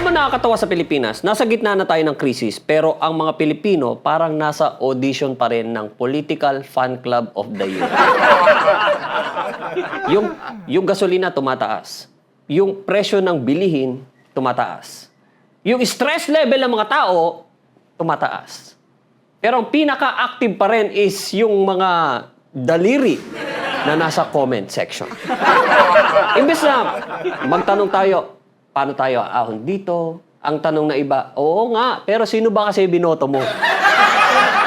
ba nakakatawa sa Pilipinas? Nasa gitna na tayo ng krisis, pero ang mga Pilipino parang nasa audition pa rin ng Political Fan Club of the Year. yung gasolina tumataas. Yung presyo ng bilihin tumataas. Yung stress level ng mga tao tumataas. Pero ang pinaka-active pa rin is yung mga daliri na nasa comment section. Imbes na magtanong tayo, paano tayo ahon dito? Ang tanong na iba, oo nga, pero sino ba kasi binoto mo?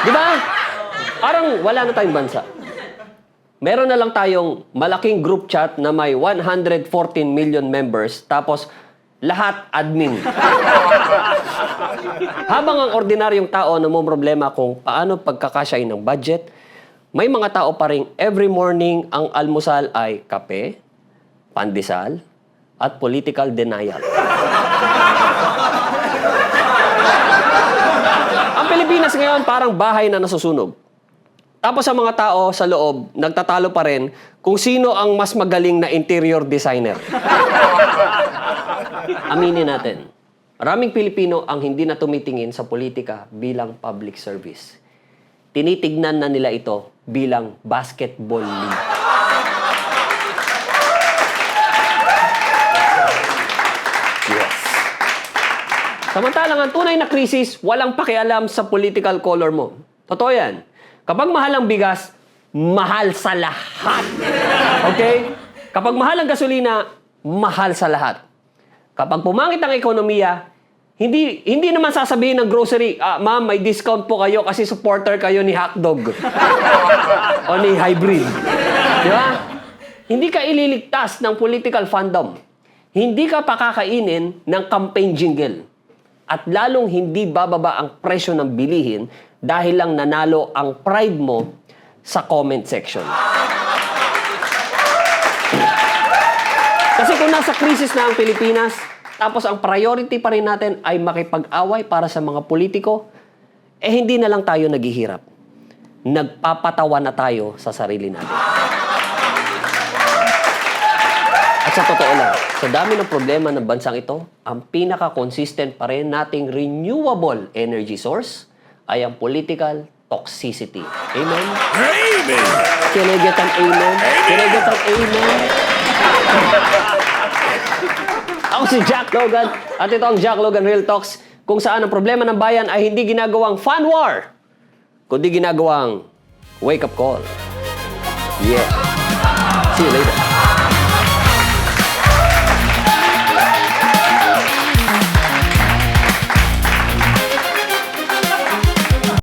Di ba? Parang wala na tayong bansa. Meron na lang tayong malaking group chat na may 114 million members, tapos lahat admin. Habang ang ordinaryong tao namumroblema kung paano pagkakasyahin ng budget, may mga tao pa ring every morning ang almusal ay kape, pandesal, at political denial. Ang Pilipinas ngayon parang bahay na nasusunog. Tapos ang mga tao sa loob, nagtatalo pa rin kung sino ang mas magaling na interior designer. Aminin natin, maraming Pilipino ang hindi na tumitingin sa politika bilang public service. Tinitignan na nila ito bilang basketball league. Yes. Samantalang ang tunay na krisis, walang pakialam sa political color mo. Totoo yan. Kapag mahal ang bigas, mahal sa lahat. Okay? Kapag mahal ang gasolina, mahal sa lahat. Kapag pumangit ang ekonomiya, hindi naman sasabihin ng grocery, ma'am, may discount po kayo kasi supporter kayo ni hotdog. O ni hybrid. Di ba? Hindi ka ililigtas ng political fandom. Hindi ka pakakainin ng campaign jingle. At lalong hindi bababa ang presyo ng bilihin dahil lang nanalo ang pride mo sa comment section. Kasi kung nasa krisis na ang Pilipinas, tapos ang priority pa rin natin ay makipag-away para sa mga politiko, hindi na lang tayo naghihirap. Nagpapatawa na tayo sa sarili natin. At sa totoo lang, sa dami ng problema ng bansang ito, ang pinaka-consistent pa rin nating renewable energy source ay ang political toxicity. Amen? Amen! Can I get an amen? Can I get an amen? Ako si Jack Logan at ito ang Jack Logan Real Talks, kung saan ang problema ng bayan ay hindi ginagawang fan war, kundi ginagawang wake-up call. Yeah. See you later.